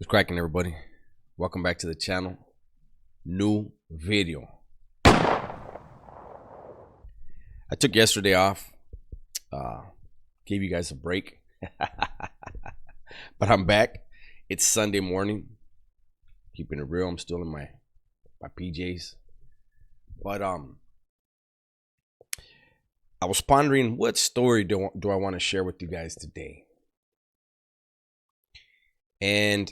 What's cracking, everybody? Welcome back to the channel. New video. I took yesterday off. Gave you guys a break. But I'm back. It's Sunday morning. Keeping it real. I'm still in my PJs. But I was pondering, what story do I want to share with you guys today? And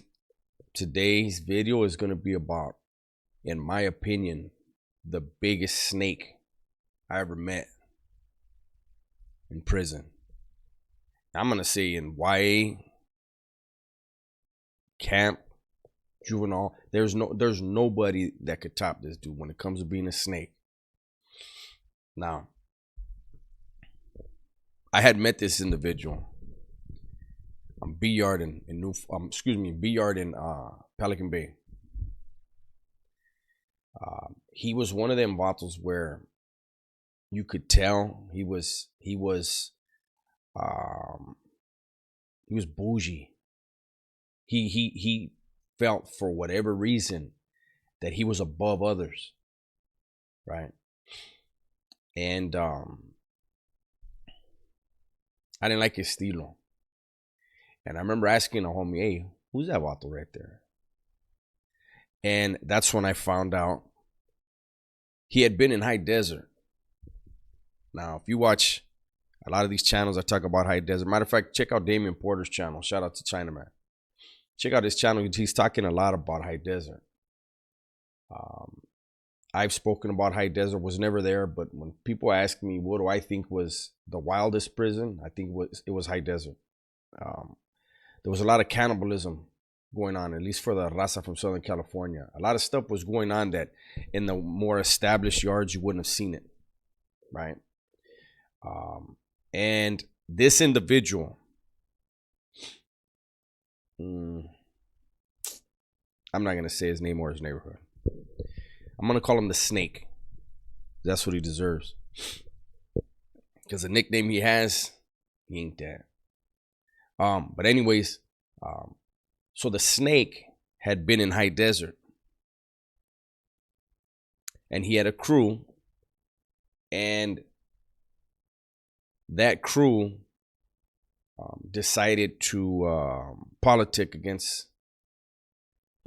today's video is going to be about, in my opinion, the biggest snake I ever met in prison. I'm going to say in YA, camp, juvenile. There's nobody that could top this dude when it comes to being a snake. Now, I had met this individual. B-Yard in B-Yard in Pelican Bay. He was one of them bottles where you could tell he was bougie. He felt, for whatever reason, that he was above others, right? And I didn't like his estilo. And I remember asking a homie, hey, who's that vato right there? And that's when I found out he had been in high desert. Now, if you watch a lot of these channels, I talk about high desert. Matter of fact, check out Damian Porter's channel. Shout out to Chinaman. Check out his channel. He's talking a lot about high desert. I've spoken about high desert, was never there, but when people ask me what do I think was the wildest prison, I think it was high desert. There was a lot of cannibalism going on, at least for the raza from Southern California. A lot of stuff was going on that in the more established yards you wouldn't have seen it, right? And this individual, I'm not going to say his name or his neighborhood. I'm going to call him the Snake. That's what he deserves. Because the nickname he has, he ain't that. But anyways, so the Snake had been in high desert, and he had a crew, and that crew decided to politic against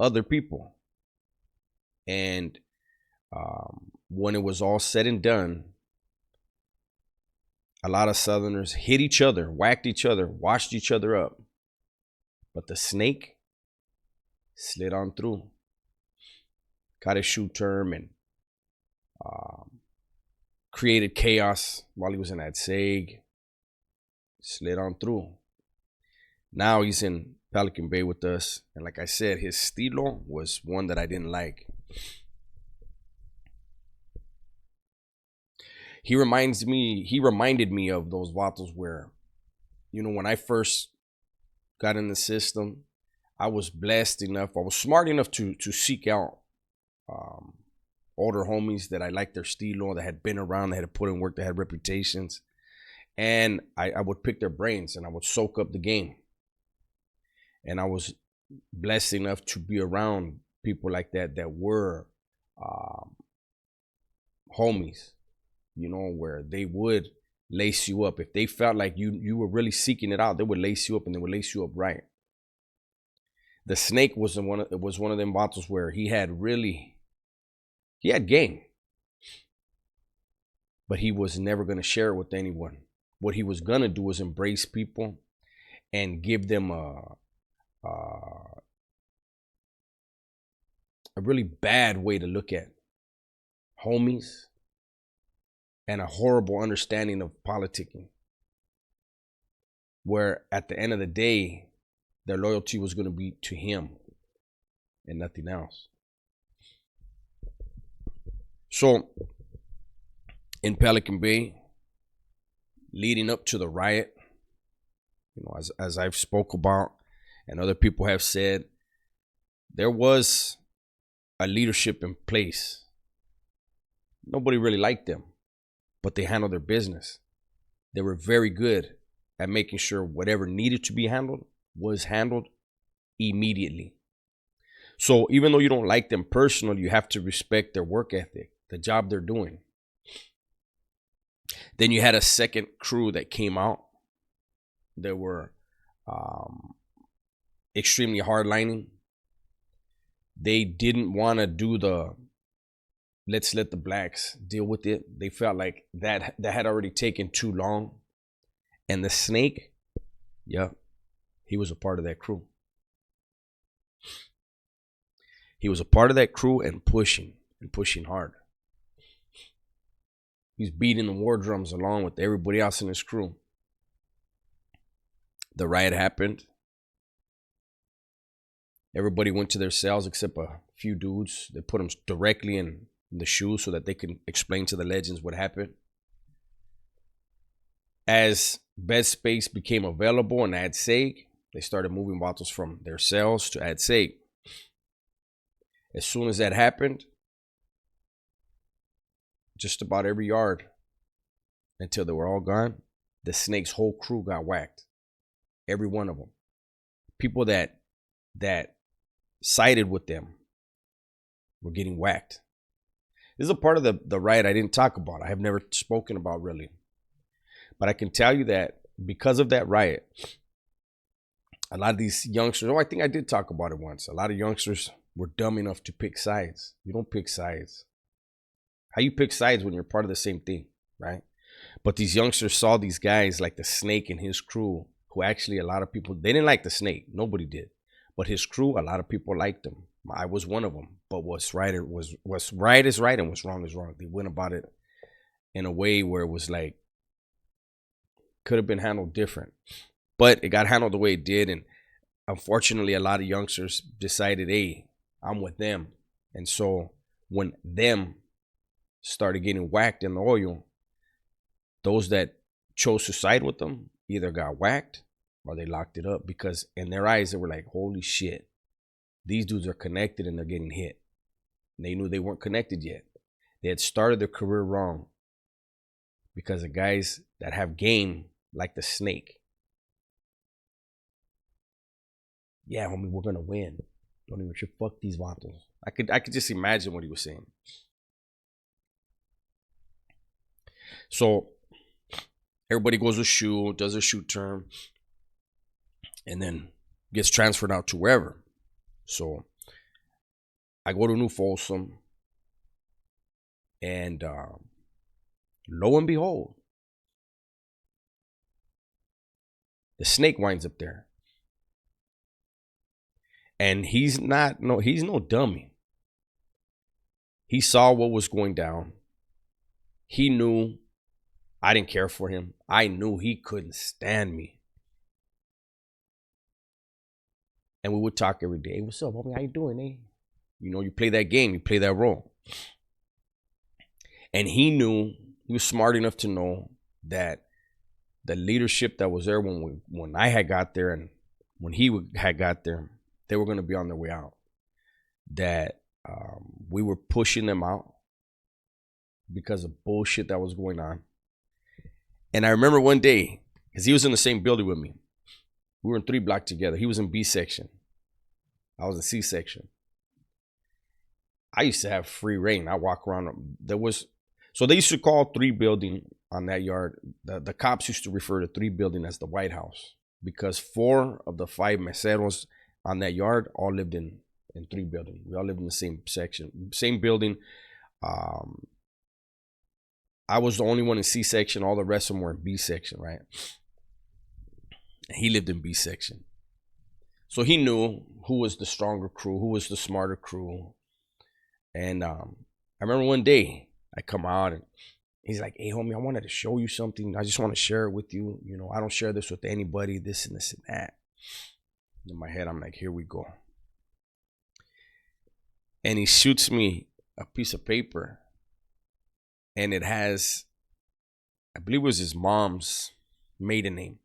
other people. And when it was all said and done, a lot of Southerners hit each other, whacked each other, washed each other up. But the Snake slid on through. Got his shoe term and created chaos while he was in that SEG. Slid on through. Now he's in Pelican Bay with us. And like I said, his estilo was one that I didn't like. He reminded me of those vatos where, you know, when I first got in the system, I was blessed enough, I was smart enough to seek out older homies that I liked their estilo, that had been around, that had put in work, that had reputations. And I would pick their brains and I would soak up the game. And I was blessed enough to be around people like that were homies. You know, where they would lace you up. If they felt like you were really seeking it out, they would lace you up, and they would lace you up right. The Snake was one of them bottles where he had game, but he was never going to share it with anyone. What he was going to do was embrace people and give them a really bad way to look at homies, and a horrible understanding of politicking, where at the end of the day, their loyalty was going to be to him and nothing else. So in Pelican Bay, leading up to the riot, you know, as I've spoke about and other people have said, there was a leadership in place. Nobody really liked them, but they handled their business. They were very good at making sure whatever needed to be handled was handled immediately. So even though you don't like them personally, you have to respect their work ethic, the job they're doing. Then you had a second crew that came out. They were extremely hardlining. They didn't want to do the let's let the blacks deal with it. They felt like that had already taken too long. And the snake, yeah, he was a part of that crew. He was a part of that crew and pushing hard. He's beating the war drums along with everybody else in his crew. The riot happened. Everybody went to their cells except a few dudes. They put them directly in the shoes so that they can explain to the legends what happened. As bed space became available in Ad Seg, they started moving bottles from their cells to Ad Seg. As soon as that happened, just about every yard, until they were all gone, the snake's whole crew got whacked. Every one of them. People that sided with them were getting whacked. This is a part of the riot I didn't talk about. I have never spoken about really. But I can tell you that because of that riot, a lot of these youngsters, I think I did talk about it once. A lot of youngsters were dumb enough to pick sides. You don't pick sides. How you pick sides when you're part of the same thing, right? But these youngsters saw these guys like the snake and his crew, who actually a lot of people, they didn't like the snake. Nobody did. But his crew, a lot of people liked him. I was one of them. But what's right is right and what's wrong is wrong. They went about it in a way where it was like, could have been handled different. But it got handled the way it did. And unfortunately, a lot of youngsters decided, hey, I'm with them. And so when them started getting whacked in the oil, those that chose to side with them either got whacked or they locked it up, because in their eyes, they were like, holy shit, these dudes are connected and they're getting hit. And they knew they weren't connected yet. They had started their career wrong because of guys that have game like the snake. Yeah, homie, we're going to win. Don't even fuck these vatos. I could just imagine what he was saying. So everybody goes to shoot, does a shoot term, and then gets transferred out to wherever. So I go to New Folsom, and lo and behold, the snake winds up there. And he's no dummy. He saw what was going down. He knew I didn't care for him. I knew he couldn't stand me. And we would talk every day. Hey, what's up, homie? How you doing, eh? You know, you play that game, you play that role. And he knew, he was smart enough to know that the leadership that was there when I had got there and when he had got there, they were going to be on their way out. That we were pushing them out because of bullshit that was going on. And I remember one day, because he was in the same building with me. We were in 3 blocks together. He was in B section. I was in C section. I used to have free reign. I walk around. So they used to call 3 building on that yard. The cops used to refer to 3 building as the White House, because 4 of the 5 meseros on that yard all lived in 3 building. We all lived in the same section, same building. I was the only one in C section. All the rest of them were in B section, right? And he lived in B section. So he knew who was the stronger crew, who was the smarter crew. And I remember one day I come out and he's like, hey, homie, I wanted to show you something. I just want to share it with you. You know, I don't share this with anybody, this and this and that. In my head, I'm like, here we go. And he shoots me a piece of paper. And it has, I believe it was his mom's maiden name.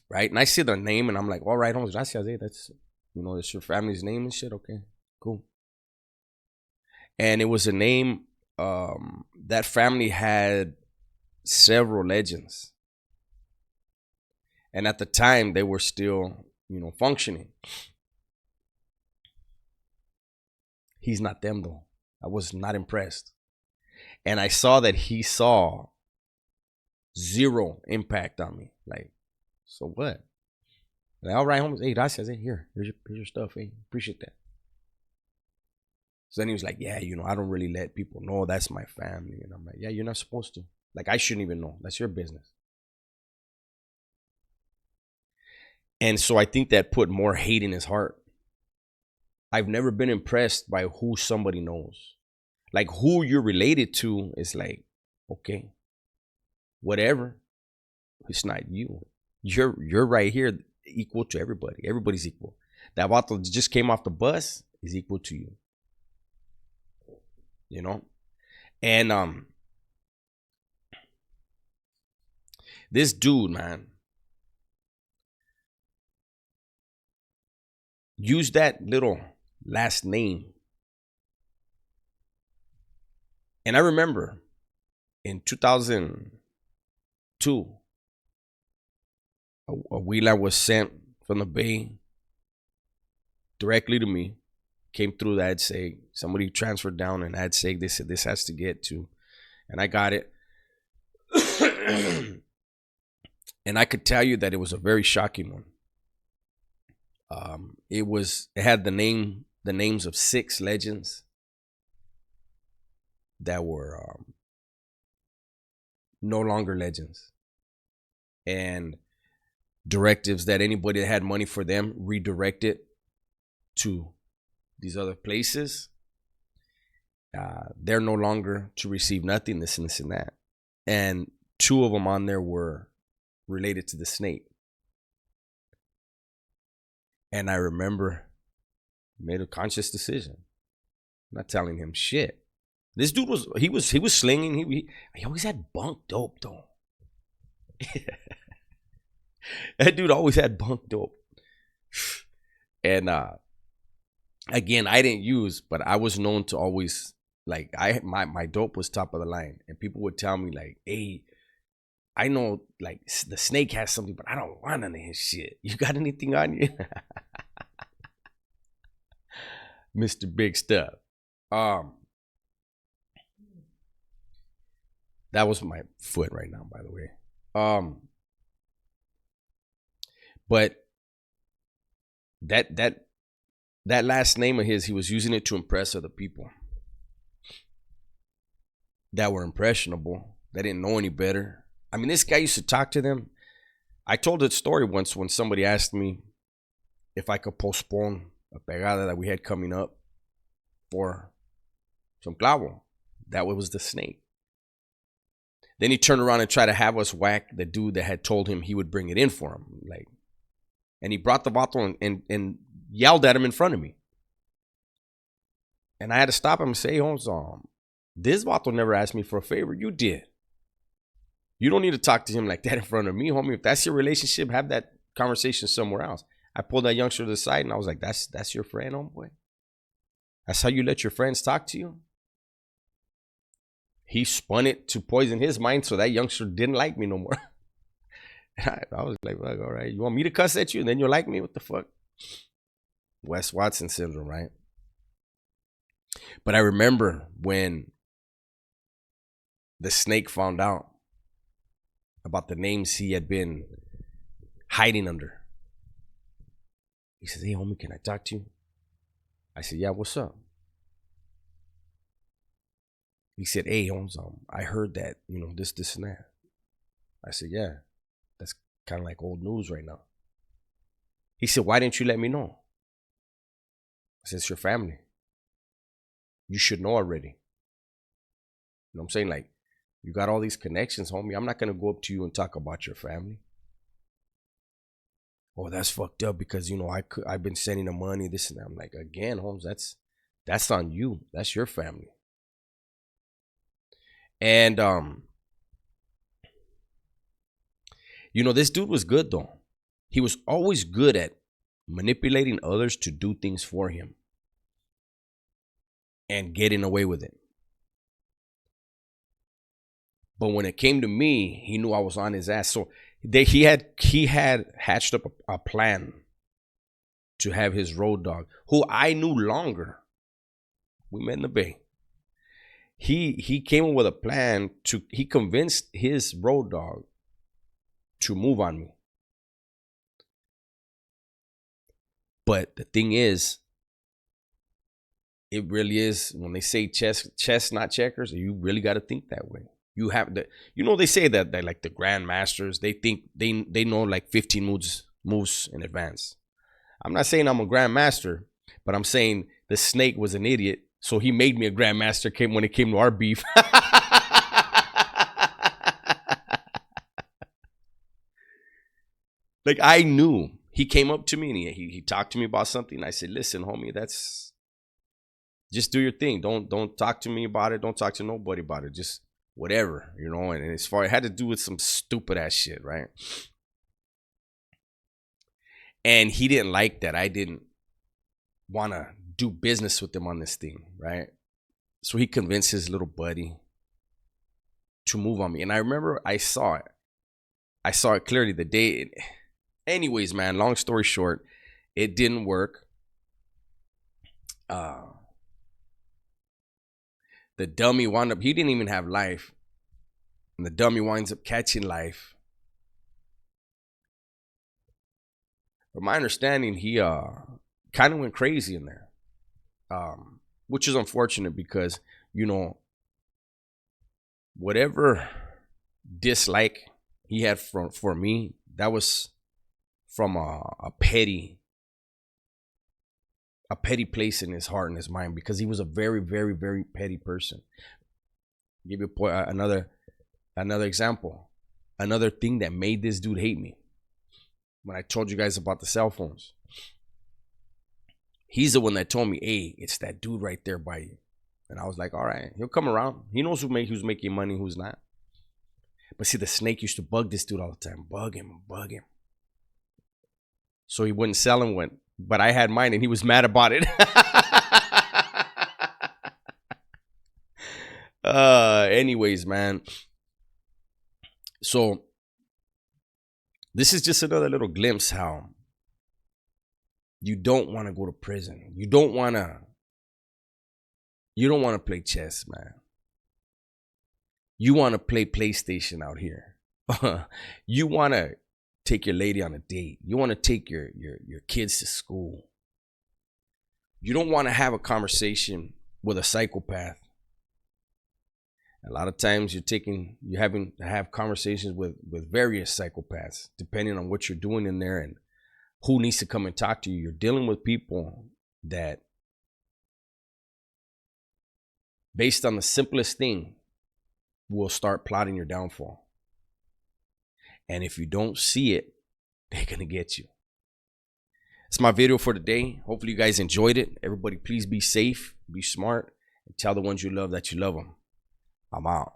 Right? And I see the name and I'm like, all right, homie, gracias, that's, you know, that's your family's name and shit. Okay, cool. And it was a name, that family had several legends. And at the time, they were still, you know, functioning. He's not them though. I was not impressed. And I saw that he saw zero impact on me. Like, so what? Like, all right, homies. Hey, gracias. Hey, here's your stuff. Hey, appreciate that. So then he was like, yeah, I don't really let people know that's my family. And I'm like, yeah, you're not supposed to. Like, I shouldn't even know. That's your business. And so I think that put more hate in his heart. I've never been impressed by who somebody knows. Like, who you're related to is like, okay, whatever. It's not you. You're right here, equal to everybody. Everybody's equal. That vato just came off the bus is equal to you. And this dude, man, used that little last name. And I remember in 2002, a wheeler was sent from the Bay directly to me. Came through the AdSeg. Somebody transferred down an AdSeg. They said this has to get to, and I got it. And I could tell you that it was a very shocking one. It had the names of 6 legends that were no longer legends, and directives that anybody that had money for them redirected to these other places. They're no longer to receive nothing, this and this and that. And 2 of them on there were related to the snake. And I remember made a conscious decision. I'm not telling him shit. This dude was slinging. He always had bunk dope though. That dude always had bunk dope. And again, I didn't use, but I was known to always, like, my dope was top of the line. And people would tell me like, hey, I know like the snake has something, but I don't want none of his shit. You got anything on you? Mr. Big Stuff. That was my foot right now, by the way. But that last name of his, he was using it to impress other people that were impressionable, that didn't know any better. I mean, this guy used to talk to them. I told a story once when somebody asked me if I could postpone a pegada that we had coming up for some clavo. That was the snake. Then he turned around and tried to have us whack the dude that had told him he would bring it in for him. Like, and he brought the vato and yelled at him in front of me. And I had to stop him and say, "Holmes, this vato never asked me for a favor. You did. You don't need to talk to him like that in front of me, homie. If that's your relationship, have that conversation somewhere else." I pulled that youngster to the side and I was like, that's your friend, homeboy? That's how you let your friends talk to you? He spun it to poison his mind, so that youngster didn't like me no more. I was like, well, all right, you want me to cuss at you and then you'll like me? What the fuck? Wes Watson syndrome, right? But I remember when the snake found out about the names he had been hiding under. He says, "Hey, homie, can I talk to you?" I said, "Yeah, what's up?" He said, "Hey, Holmes, I heard that, this and that." I said, "Yeah, that's kind of like old news right now." He said, "Why didn't you let me know?" I said, "It's your family. You should know already." You know what I'm saying? Like, you got all these connections, homie. I'm not going to go up to you and talk about your family. "Oh, that's fucked up because, I've been sending them money, this and that." I'm like, again, Holmes, that's on you. That's your family. And, this dude was good, though. He was always good at manipulating others to do things for him and getting away with it. But when it came to me, he knew I was on his ass. So he had hatched up a plan to have his road dog, who I knew longer We met in the Bay. He came up with a plan he convinced his road dog to move on me. But the thing is, it really is, when they say chess not checkers, you really got to think that way. You have the, they say that they like the grandmasters, they think they know like 15 moves in advance. I'm not saying I'm a grandmaster, but I'm saying the snake was an idiot, so he made me a grandmaster when it came to our beef. Like, I knew. He came up to me and he talked to me about something. And I said, listen, homie, just do your thing. Don't talk to me about it. Don't talk to nobody about it. Just whatever, and as far, it had to do with some stupid ass shit, right? And he didn't like that I didn't want to do business with him on this thing, right? So he convinced his little buddy to move on me. And I remember I saw it clearly the day. Anyways, man, long story short, it didn't work. The dummy wound up, he didn't even have life. And the dummy winds up catching life. From my understanding, he kind of went crazy in there. Which is unfortunate because, whatever dislike he had for me, that was from a petty place in his heart and his mind, because he was a very, very, very petty person. I'll give you another example. Another thing that made this dude hate me. When I told you guys about the cell phones, he's the one that told me, hey, it's that dude right there by you. And I was like, all right, he'll come around. He knows who's making money, who's not. But see, the snake used to bug this dude all the time. Bug him. So he wouldn't sell him one. But I had mine and he was mad about it. Anyways, man. So this is just another little glimpse how you don't want to go to prison. You don't want to play chess, man. You want to play PlayStation out here. You want to take your lady on a date. You want to take your kids to school. You don't want to have a conversation with a psychopath. A lot of times you're having to have conversations with various psychopaths, depending on what you're doing in there and who needs to come and talk to you. You're dealing with people that, based on the simplest thing, will start plotting your downfall. And if you don't see it, they're going to get you. It's my video for today. Hopefully you guys enjoyed it. Everybody, please be safe, be smart, and tell the ones you love that you love them. I'm out.